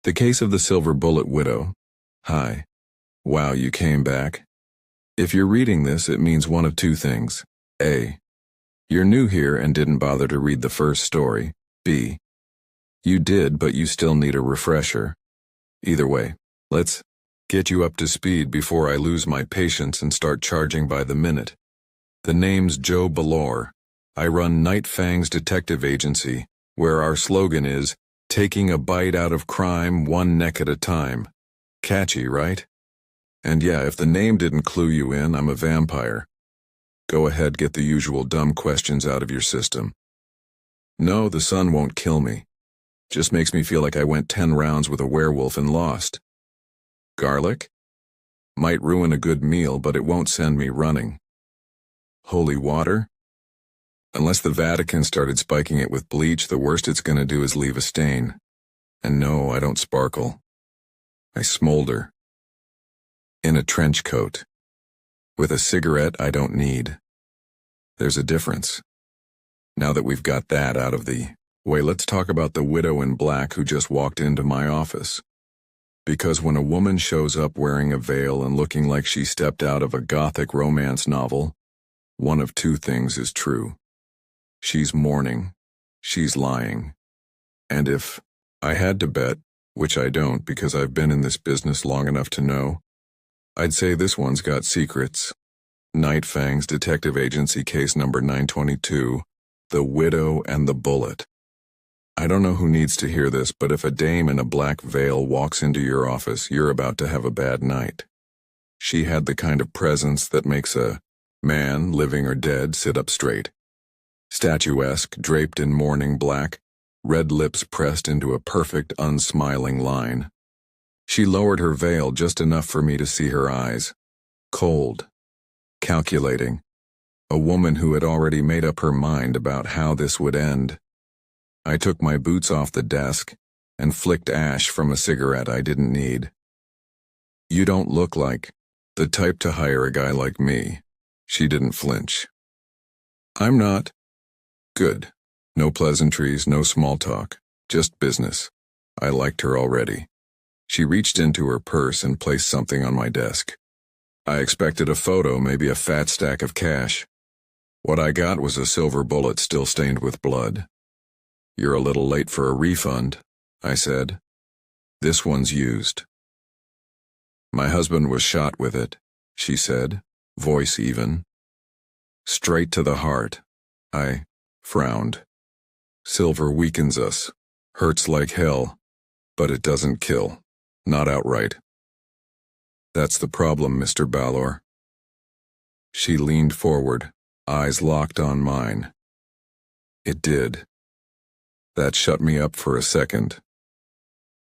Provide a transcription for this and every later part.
The case of the silver bullet widow. Hi. Wow, you came back. If you're reading this, it means one of two things. A. You're new here and didn't bother to read the first story. B. You did, but you still need a refresher. Either way, let's get you up to speed before I lose my patience and start charging by the minute. The name's Joe Ballore. I run Night Fang's detective agency, where our slogan is, taking a bite out of crime one neck at a time. Catchy, right? And yeah, if the name didn't clue you in, I'm a vampire. Go ahead, get the usual dumb questions out of your system. No, the sun won't kill me. Just makes me feel like I went 10 rounds with a werewolf and lost. Garlic? Might ruin a good meal, but it won't send me running. Holy water? Unless the Vatican started spiking it with bleach, the worst it's gonna do is leave a stain. And no, I don't sparkle. I smolder. In a trench coat. With a cigarette I don't need. There's a difference. Now that we've got that out of the way, let's talk about the widow in black who just walked into my office. Because when a woman shows up wearing a veil and looking like she stepped out of a gothic romance novel, one of two things is true. She's mourning. She's lying. And if I had to bet, which I don't because I've been in this business long enough to know, I'd say this one's got secrets. Night Fang's detective agency case number 922, The Widow and the Bullet. I don't know who needs to hear this, but if a dame in a black veil walks into your office, you're about to have a bad night. She had the kind of presence that makes a man, living or dead, sit up straight. Statuesque, draped in mourning black, red lips pressed into a perfect, unsmiling line. She lowered her veil just enough for me to see her eyes. Cold. Calculating. A woman who had already made up her mind about how this would end. I took my boots off the desk and flicked ash from a cigarette I didn't need. You don't look like the type to hire a guy like me. She didn't flinch. I'm not. Good. No pleasantries, no small talk. Just business. I liked her already. She reached into her purse and placed something on my desk. I expected a photo, maybe a fat stack of cash. What I got was a silver bullet still stained with blood. You're a little late for a refund, I said. This one's used. My husband was shot with it, she said, voice even. Straight to the heart. I frowned. Silver weakens us, hurts like hell, but it doesn't kill, not outright. That's the problem, Mr. Ballore. She leaned forward, eyes locked on mine. It did. That shut me up for a second.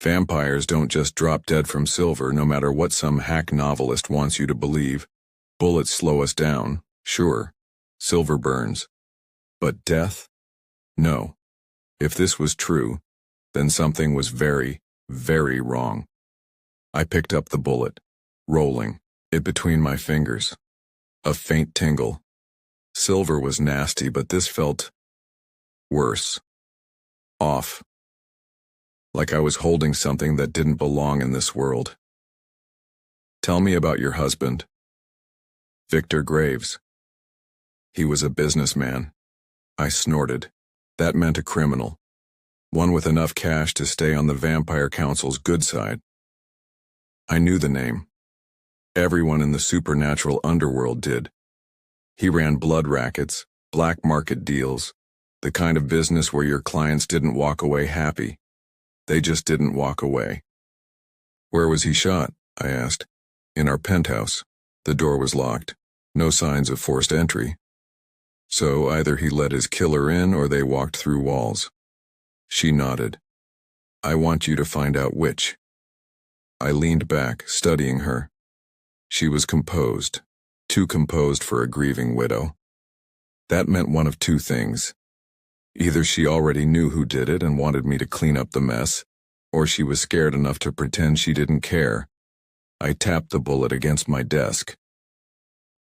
Vampires don't just drop dead from silver, no matter what some hack novelist wants you to believe. Bullets slow us down, sure. Silver burns. But death? No. If this was true, then something was very, very wrong. I picked up the bullet, rolling it between my fingers. A faint tingle. Silver was nasty, but this felt worse. Off. Like I was holding something that didn't belong in this world. Tell me about your husband. Victor Graves. He was a businessman. I snorted. That meant a criminal. One with enough cash to stay on the Vampire Council's good side. I knew the name. Everyone in the supernatural underworld did. He ran blood rackets, black market deals, the kind of business where your clients didn't walk away happy. They just didn't walk away. Where was he shot? I asked. In our penthouse. The door was locked. No signs of forced entry. So either he let his killer in or they walked through walls. She nodded. I want you to find out which. I leaned back, studying her. She was composed. Too composed for a grieving widow. That meant one of two things. Either she already knew who did it and wanted me to clean up the mess, or she was scared enough to pretend she didn't care. I tapped the bullet against my desk.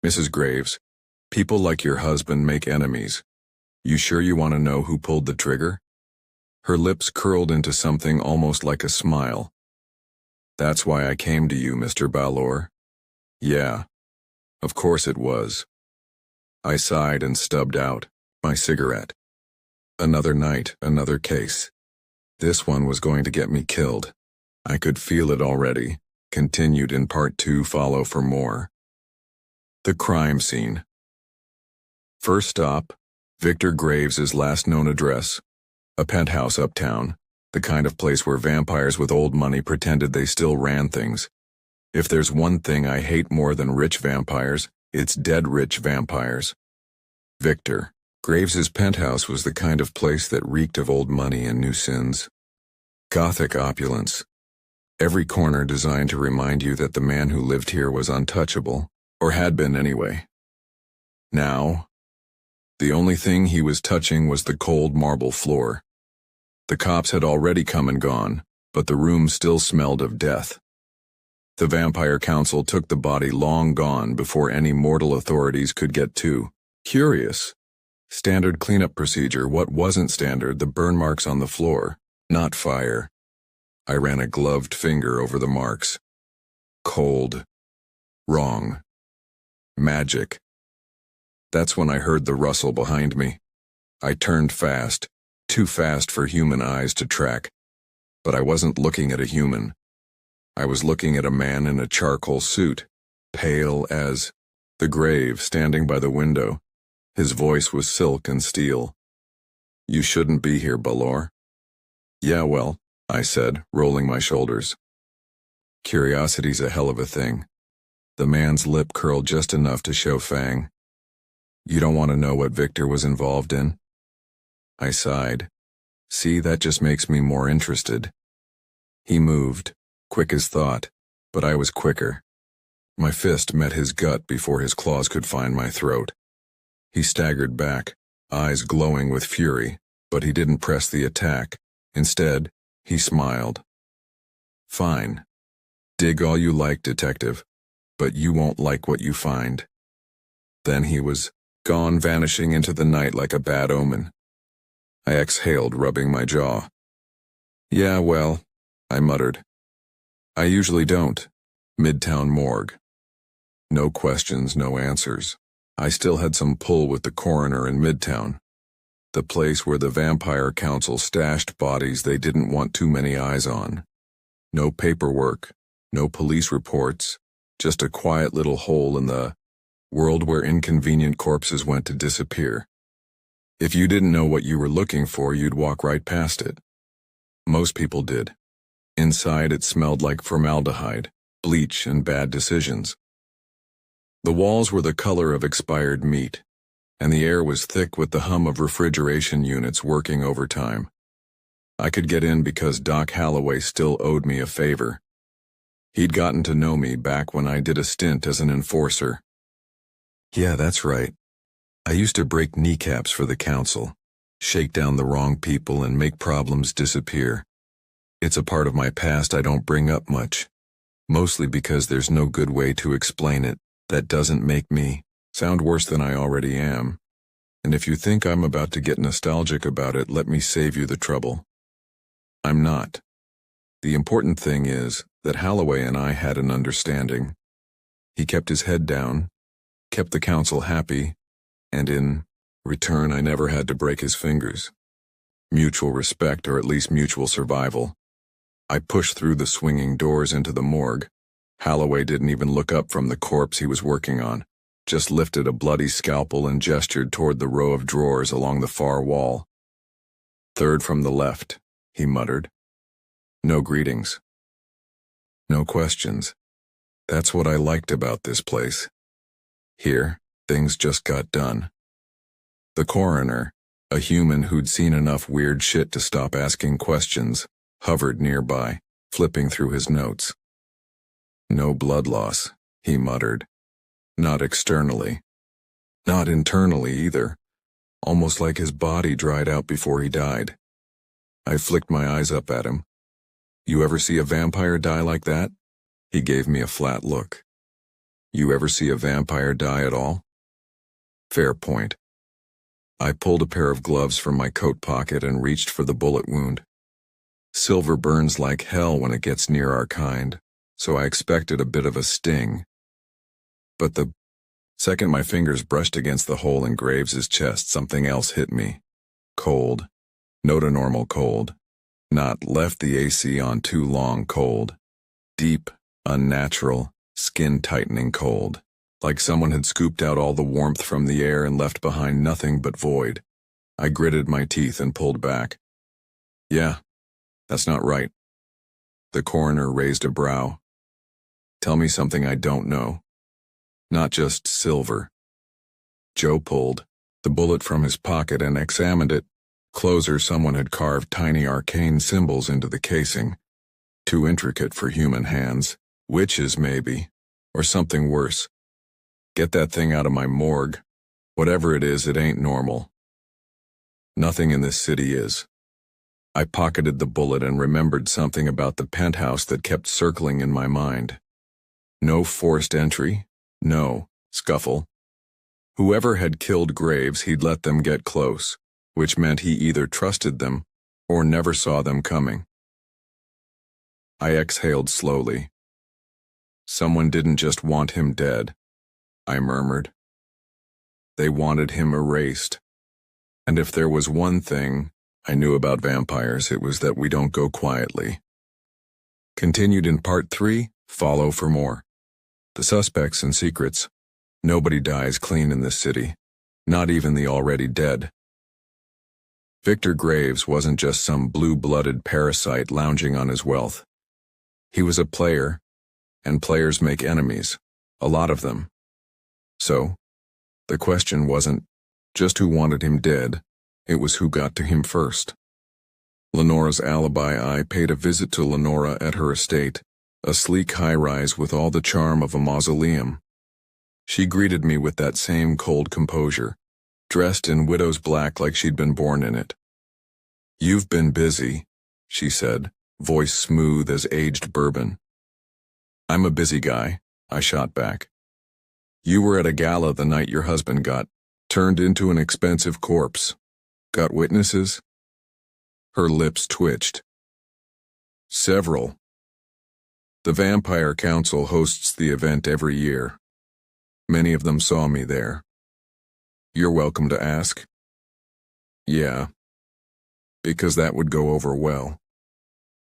Mrs. Graves, people like your husband make enemies. You sure you want to know who pulled the trigger? Her lips curled into something almost like a smile, That's why I came to you, Mr. Balor. Yeah, of course it was. I sighed and stubbed out my cigarette. Another night, another case. This one was going to get me killed. I could feel it already. Continued in part 2. Follow for more. The crime scene. First stop, Victor Graves' last known address. A penthouse uptown. The kind of place where vampires with old money pretended they still ran things. If there's one thing I hate more than rich vampires, it's dead rich vampires. Victor Graves' penthouse was the kind of place that reeked of old money and new sins. Gothic opulence. Every corner designed to remind you that the man who lived here was untouchable, or had been anyway. Now, the only thing he was touching was the cold marble floor. The cops had already come and gone, but the room still smelled of death. The Vampire Council took the body long gone before any mortal authorities could get to. Curious. Standard cleanup procedure. What wasn't standard? The burn marks on the floor, not fire. I ran a gloved finger over the marks. Cold. Wrong. Magic. That's when I heard the rustle behind me. I turned fast, too fast for human eyes to track. But I wasn't looking at a human. I was looking at a man in a charcoal suit, pale as the grave, standing by the window. His voice was silk and steel. You shouldn't be here, Balor. Yeah, well, I said, rolling my shoulders. Curiosity's a hell of a thing. The man's lip curled just enough to show fang. You don't want to know what Victor was involved in? I sighed. See, that just makes me more interested. He moved, quick as thought, but I was quicker. My fist met his gut before his claws could find my throat. He staggered back, eyes glowing with fury, but he didn't press the attack. Instead, he smiled. Fine. Dig all you like, detective, but you won't like what you find. Then he was gone, vanishing into the night like a bad omen. I exhaled, rubbing my jaw. Yeah, well, I muttered. I usually don't. Midtown morgue. No questions, no answers. I still had some pull with the coroner in Midtown, the place where the Vampire Council stashed bodies they didn't want too many eyes on. No paperwork, no police reports, just a quiet little hole in the world where inconvenient corpses went to disappear. If you didn't know what you were looking for, you'd walk right past it. Most people did. Inside, it smelled like formaldehyde, bleach, and bad decisions. The walls were the color of expired meat, and the air was thick with the hum of refrigeration units working overtime. I could get in because Doc Holloway still owed me a favor. He'd gotten to know me back when I did a stint as an enforcer. Yeah, that's right. I used to break kneecaps for the council, shake down the wrong people, and make problems disappear. It's a part of my past I don't bring up much, mostly because there's no good way to explain it. That doesn't make me sound worse than I already am. And if you think I'm about to get nostalgic about it, let me save you the trouble. I'm not. The important thing is that Holloway and I had an understanding. He kept his head down, kept the council happy, and in return I never had to break his fingers. Mutual respect, or at least mutual survival. I pushed through the swinging doors into the morgue. Holloway didn't even look up from the corpse he was working on, just lifted a bloody scalpel and gestured toward the row of drawers along the far wall. Third from the left, he muttered. No greetings. No questions. That's what I liked about this place. Here, things just got done. The coroner, a human who'd seen enough weird shit to stop asking questions, hovered nearby, flipping through his notes. No blood loss, he muttered. Not externally. Not internally either. Almost like his body dried out before he died. I flicked my eyes up at him. You ever see a vampire die like that? He gave me a flat look. You ever see a vampire die at all? Fair point. I pulled a pair of gloves from my coat pocket and reached for the bullet wound. Silver burns like hell when it gets near our kind, so I expected a bit of a sting. But the second my fingers brushed against the hole in Graves's chest, something else hit me. Cold. Not a normal cold. Not left the AC on too long cold. Deep, unnatural, skin-tightening cold. Like someone had scooped out all the warmth from the air and left behind nothing but void. I gritted my teeth and pulled back. Yeah, that's not right. The coroner raised a brow. Tell me something I don't know. Not just silver. Joe pulled the bullet from his pocket and examined it. Closer, someone had carved tiny arcane symbols into the casing. Too intricate for human hands. Witches, maybe. Or something worse. Get that thing out of my morgue. Whatever it is, it ain't normal. Nothing in this city is. I pocketed the bullet and remembered something about the penthouse that kept circling in my mind. No forced entry. No scuffle. Whoever had killed Graves, he'd let them get close, which meant he either trusted them or never saw them coming. I exhaled slowly. Someone didn't just want him dead, I murmured. They wanted him erased. And if there was one thing I knew about vampires, it was that we don't go quietly. Continued in Part 3, follow for more. The suspects and secrets. Nobody dies clean in this city, not even the already dead. Victor Graves wasn't just some blue-blooded parasite lounging on his wealth. He was a player, and players make enemies, a lot of them. So, the question wasn't just who wanted him dead, it was who got to him first. Lenora's alibi. I paid a visit to Lenora at her estate, a sleek high-rise with all the charm of a mausoleum. She greeted me with that same cold composure, dressed in widow's black like she'd been born in it. "You've been busy," she said, voice smooth as aged bourbon. "I'm a busy guy," I shot back. "You were at a gala the night your husband got turned into an expensive corpse. Got witnesses?" Her lips twitched. "Several. The Vampire Council hosts the event every year. Many of them saw me there. You're welcome to ask." "Yeah. Because that would go over well.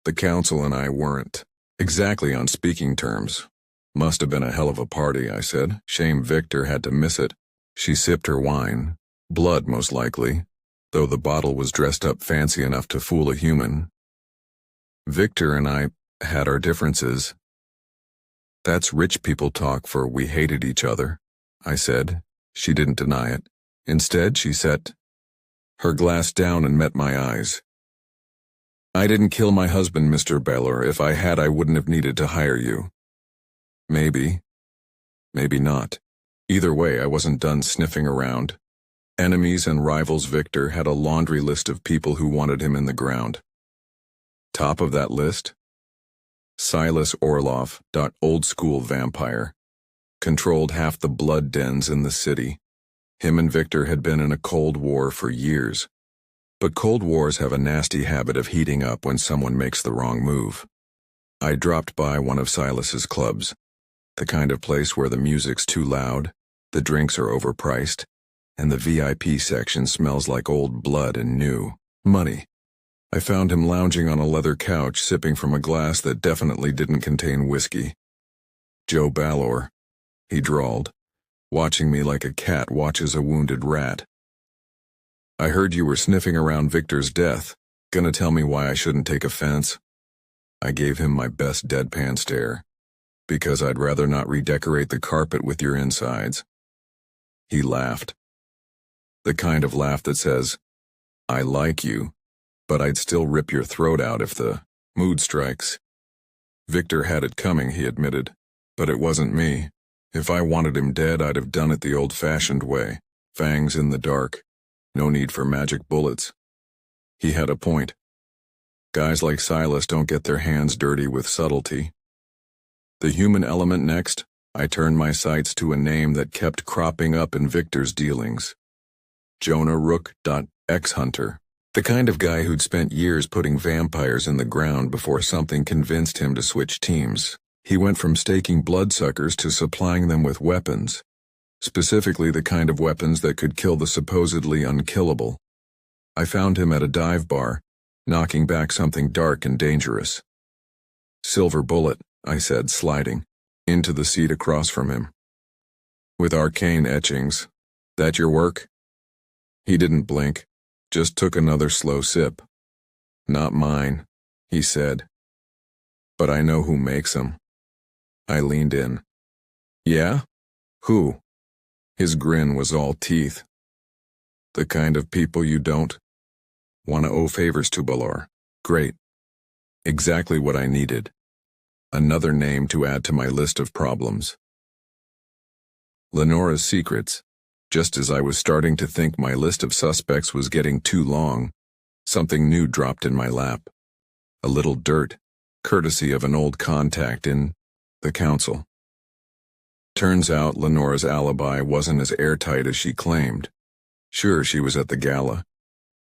The council and I weren't exactly on speaking terms. Must have been a hell of a party," I said. "Shame Victor had to miss it." She sipped her wine. Blood, most likely, though the bottle was dressed up fancy enough to fool a human. "Victor and I had our differences." "That's rich people talk for we hated each other," I said. She didn't deny it. Instead, she set her glass down and met my eyes. "I didn't kill my husband, Mr. Beller. If I had, I wouldn't have needed to hire you." Maybe. Maybe not. Either way, I wasn't done sniffing around. Enemies and rivals. Victor had a laundry list of people who wanted him in the ground. Top of that list? Silas Orloff, old-school vampire. Controlled half the blood dens in the city. Him and Victor had been in a Cold War for years. But Cold Wars have a nasty habit of heating up when someone makes the wrong move. I dropped by one of Silas's clubs. The kind of place where the music's too loud, the drinks are overpriced, and the VIP section smells like old blood and new money. I found him lounging on a leather couch, sipping from a glass that definitely didn't contain whiskey. "Joe Ballor," he drawled, watching me like a cat watches a wounded rat. "I heard you were sniffing around Victor's death. Gonna tell me why I shouldn't take offense?" I gave him my best deadpan stare. "Because I'd rather not redecorate the carpet with your insides." He laughed. The kind of laugh that says, "I like you, but I'd still rip your throat out if the mood strikes." Victor had it coming, he admitted, but it wasn't me. If I wanted him dead, I'd have done it the old-fashioned way. Fangs in the dark. No need for magic bullets. He had a point. Guys like Silas don't get their hands dirty with subtlety. The human element next, I turned my sights to a name that kept cropping up in Victor's dealings. Jonah Rook. Ex-hunter. The kind of guy who'd spent years putting vampires in the ground before something convinced him to switch teams. He went from staking bloodsuckers to supplying them with weapons, specifically the kind of weapons that could kill the supposedly unkillable. I found him at a dive bar, knocking back something dark and dangerous. "Silver bullet," I said, sliding into the seat across from him. "With arcane etchings. That your work?" He didn't blink, just took another slow sip. "Not mine," he said. "But I know who makes them." I leaned in. "Yeah? Who?" His grin was all teeth. "The kind of people you don't want to owe favors to, Balor." "Great. Exactly what I needed. Another name to add to my list of problems." Lenora's secrets. Just as I was starting to think my list of suspects was getting too long, something new dropped in my lap. A little dirt, courtesy of an old contact in the council. Turns out Lenora's alibi wasn't as airtight as she claimed. Sure, she was at the gala,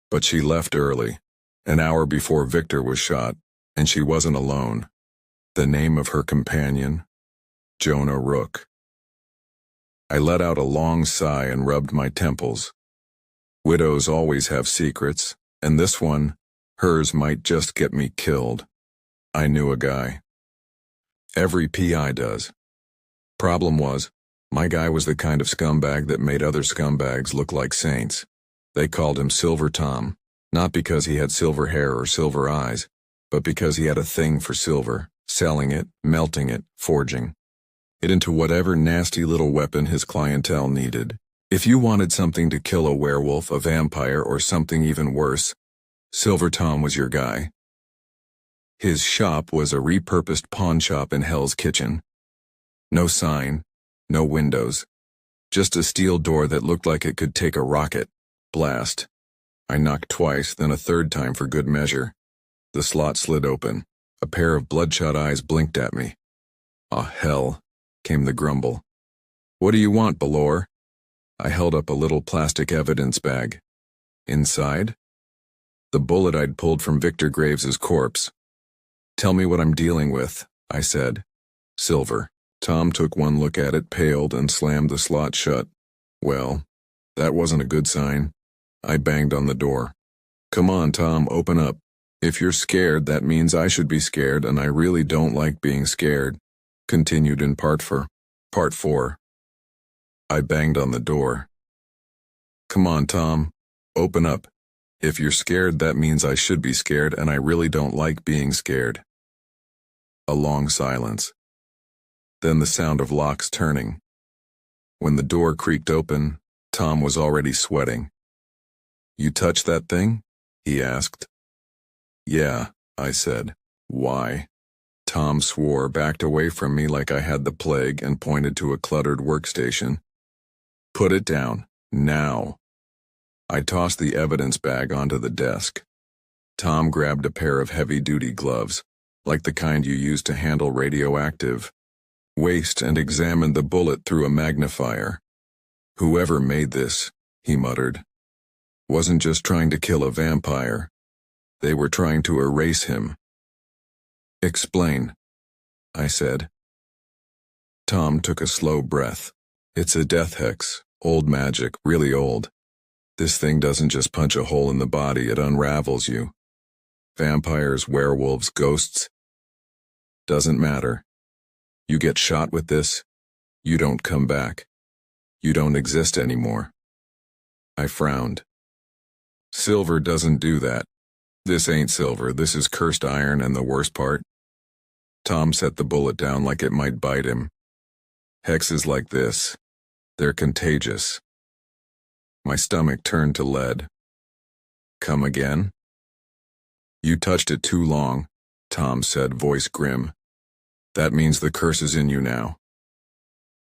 but she left early, an hour before Victor was shot, and she wasn't alone. The name of her companion, Jonah Rook. I let out a long sigh and rubbed my temples. Widows always have secrets, and this one, hers, might just get me killed. I knew a guy. Every PI does. Problem was, my guy was the kind of scumbag that made other scumbags look like saints. They called him Silver Tom, not because he had silver hair or silver eyes, but because he had a thing for silver, selling it, melting it, forging it into whatever nasty little weapon his clientele needed. If you wanted something to kill a werewolf, a vampire, or something even worse, Silver Tom was your guy. His shop was a repurposed pawn shop in Hell's Kitchen. No sign, no windows, just a steel door that looked like it could take a rocket blast. I knocked twice, then a third time for good measure. The slot slid open. A pair of bloodshot eyes blinked at me. "Ah, hell," came the grumble. "What do you want, Balor?" I held up a little plastic evidence bag. Inside? The bullet I'd pulled from Victor Graves's corpse. "Tell me what I'm dealing with," I said. "Silver." Tom took one look at it, paled, and slammed the slot shut. Well, that wasn't a good sign. I banged on the door. "Come on, Tom, open up. If you're scared, that means I should be scared, and I really don't like being scared." Continued in part 4. I banged on the door. "Come on, Tom, open up. If you're scared, that means I should be scared, and I really don't like being scared." A long silence. Then the sound of locks turning. When the door creaked open, Tom was already sweating. "You touched that thing?" he asked. "Yeah," I said. "Why?" Tom swore, backed away from me like I had the plague, and pointed to a cluttered workstation. "Put it down, now." I tossed the evidence bag onto the desk. Tom grabbed a pair of heavy-duty gloves, like the kind you use to handle radioactive waste, and examined the bullet through a magnifier. "Whoever made this," he muttered, "wasn't just trying to kill a vampire. They were trying to erase him." "Explain," I said. Tom took a slow breath. "It's a death hex, old magic, really old. This thing doesn't just punch a hole in the body, it unravels you. Vampires, werewolves, ghosts. Doesn't matter. You get shot with this, you don't come back. You don't exist anymore." I frowned. "Silver doesn't do that. This ain't silver, this is cursed iron, and the worst part." Tom set the bullet down like it might bite him. "Hexes like this, they're contagious." My stomach turned to lead. "Come again?" "You touched it too long," Tom said, voice grim. "That means the curse is in you now."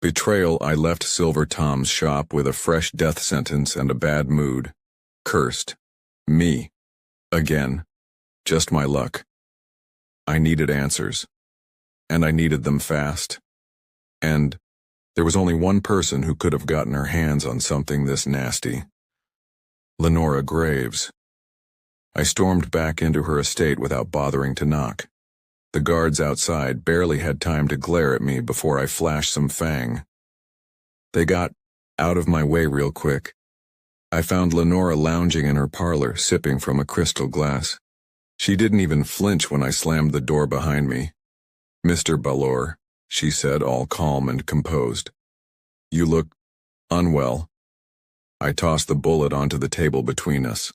Betrayal. I left Silver Tom's shop with a fresh death sentence and a bad mood. Cursed. Me. Again. Just my luck. I needed answers. And I needed them fast. And there was only one person who could have gotten her hands on something this nasty. Lenora Graves. I stormed back into her estate without bothering to knock. The guards outside barely had time to glare at me before I flashed some fang. They got out of my way real quick. I found Lenora lounging in her parlor, sipping from a crystal glass. She didn't even flinch when I slammed the door behind me. "Mr. Balor," she said, all calm and composed. "You look unwell." I tossed the bullet onto the table between us.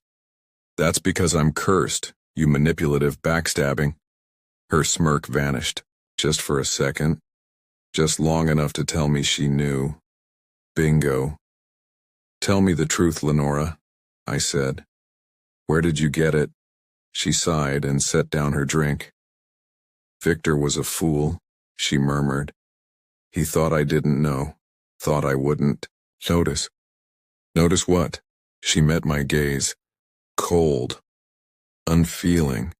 "That's because I'm cursed, you manipulative backstabbing." Her smirk vanished, just for a second, just long enough to tell me she knew. Bingo. "Tell me the truth, Lenora," I said. "Where did you get it?" She sighed and set down her drink. "Victor was a fool," she murmured. "He thought I didn't know, thought I wouldn't notice." "Notice what?" She met my gaze. Cold, unfeeling,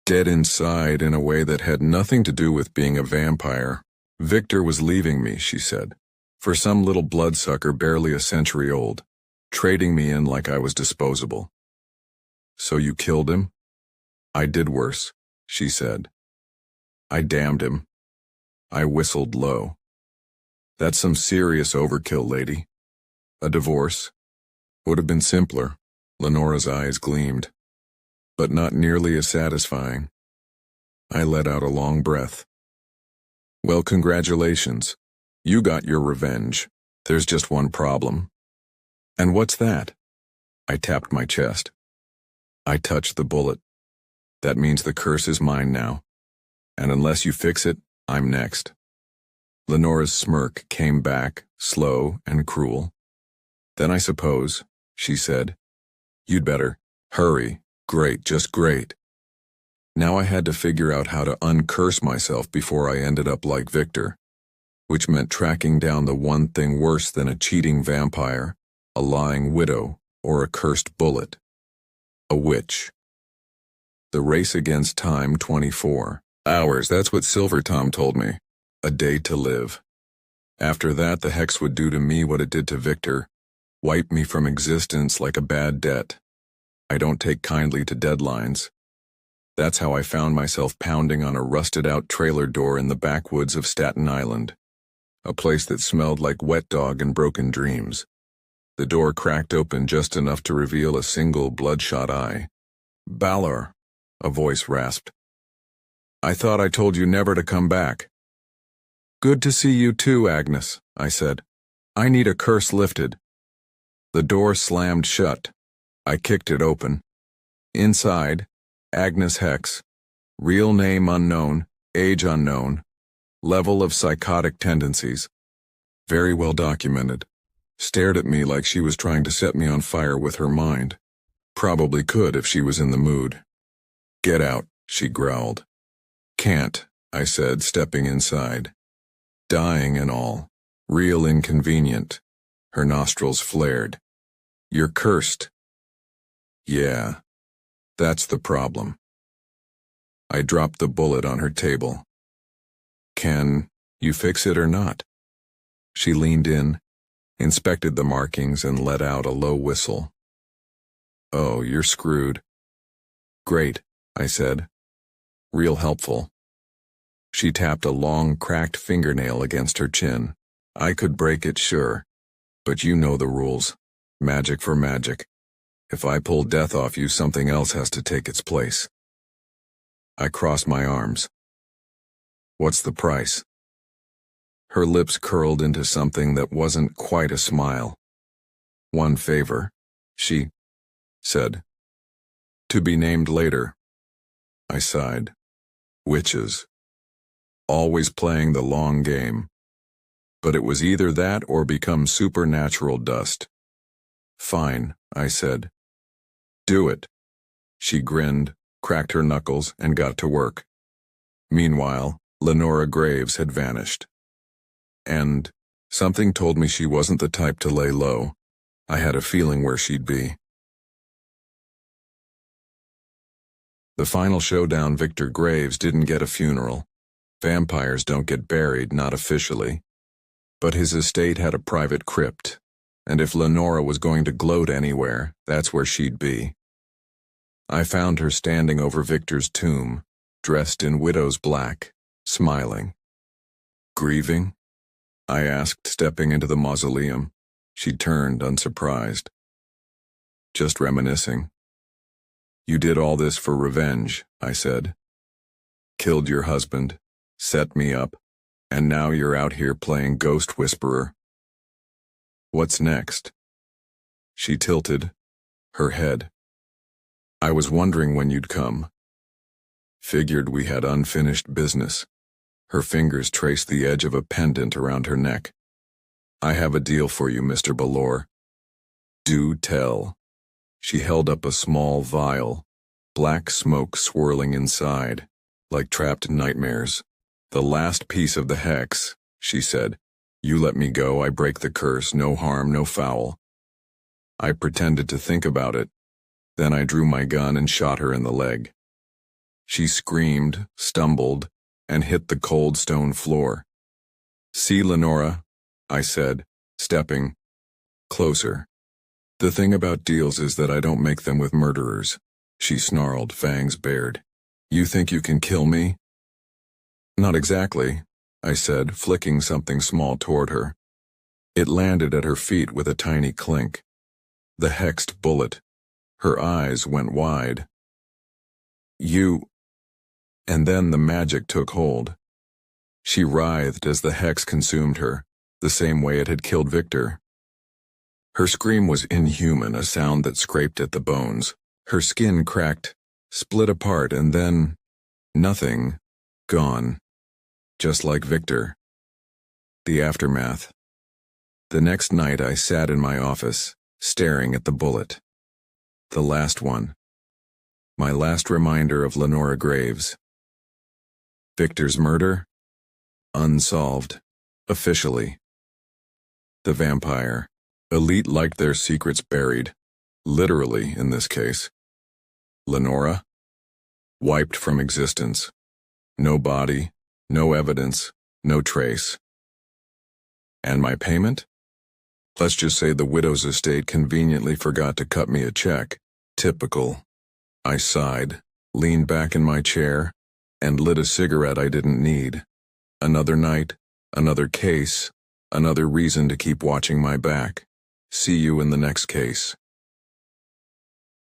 dead inside in a way that had nothing to do with being a vampire. "Victor was leaving me," she said, "for some little bloodsucker barely a century old, trading me in like I was disposable." "So you killed him?" "I did worse," she said. "I damned him." I whistled low. "That's some serious overkill, lady. A divorce would have been simpler." Lenora's eyes gleamed, "but not nearly as satisfying." I let out a long breath. "Well, congratulations. You got your revenge. There's just one problem." "And what's that?" I tapped my chest. I touched the bullet. "That means the curse is mine now. And unless you fix it, I'm next." Lenora's smirk came back, slow and cruel. "Then I suppose," she said, "you'd better hurry. Great, just great." Now I had to figure out how to uncurse myself before I ended up like Victor, which meant tracking down the one thing worse than a cheating vampire, a lying widow, or a cursed bullet. A witch. The race against time, 24 hours, that's what Silver Tom told me. A day to live. After that, the hex would do to me what it did to Victor, wipe me from existence like a bad debt. I don't take kindly to deadlines. That's how I found myself pounding on a rusted-out trailer door in the backwoods of Staten Island, a place that smelled like wet dog and broken dreams. The door cracked open just enough to reveal a single bloodshot eye. "Balor," a voice rasped. "I thought I told you never to come back." "Good to see you too, Agnes," I said. "I need a curse lifted." The door slammed shut. I kicked it open. Inside, Agnes Hex. Real name unknown, age unknown, level of psychotic tendencies. Very well documented. Stared at me like she was trying to set me on fire with her mind. Probably could if she was in the mood. "Get out," she growled. "Can't," I said, stepping inside. Dying and all. Real inconvenient. Her nostrils flared. "You're cursed." "Yeah, that's the problem." I dropped the bullet on her table. "Can you fix it or not?" She leaned in, inspected the markings, and let out a low whistle. "Oh, you're screwed." "Great," I said. "Real helpful." She tapped a long, cracked fingernail against her chin. "I could break it, sure. But you know the rules. Magic for magic. If I pull death off you, something else has to take its place." I crossed my arms. "What's the price?" Her lips curled into something that wasn't quite a smile. "One favor," she said. "To be named later." I sighed. Witches. Always playing the long game. But it was either that or become supernatural dust. "Fine," I said. "Do it." She grinned, cracked her knuckles, and got to work. Meanwhile, Lenora Graves had vanished. And something told me she wasn't the type to lay low. I had a feeling where she'd be. The final showdown, Victor Graves didn't get a funeral. Vampires don't get buried, not officially. But his estate had a private crypt, and if Lenora was going to gloat anywhere, that's where she'd be. I found her standing over Victor's tomb, dressed in widow's black, smiling. Grieving? I asked, stepping into the mausoleum. She turned, unsurprised. Just reminiscing. You did all this for revenge, I said. Killed your husband, set me up, and now you're out here playing ghost whisperer. What's next? She tilted, her head. I was wondering when you'd come. Figured we had unfinished business. Her fingers traced the edge of a pendant around her neck. I have a deal for you, Mr. Balor. Do tell. She held up a small vial, black smoke swirling inside, like trapped nightmares. The last piece of the hex, she said. You let me go, I break the curse, no harm, no foul. I pretended to think about it. Then I drew my gun and shot her in the leg. She screamed, stumbled, and hit the cold stone floor. See, Lenora, I said, stepping closer. The thing about deals is that I don't make them with murderers. She snarled, fangs bared. You think you can kill me? Not exactly, I said, flicking something small toward her. It landed at her feet with a tiny clink. The hexed bullet. Her eyes went wide. You... And then the magic took hold. She writhed as the hex consumed her, the same way it had killed Victor. Her scream was inhuman, a sound that scraped at the bones. Her skin cracked, split apart, and then... nothing. Gone. Just like Victor. The aftermath. The next night I sat in my office, staring at the bullet. The last one. My last reminder of Lenora Graves. Victor's murder? Unsolved. Officially. The vampire. Elite liked their secrets buried. Literally, in this case. Lenora? Wiped from existence. No body, no evidence, no trace. And my payment? Let's just say the widow's estate conveniently forgot to cut me a check. Typical. I sighed, leaned back in my chair, and lit a cigarette I didn't need. Another night, another case, another reason to keep watching my back. See you in the next case.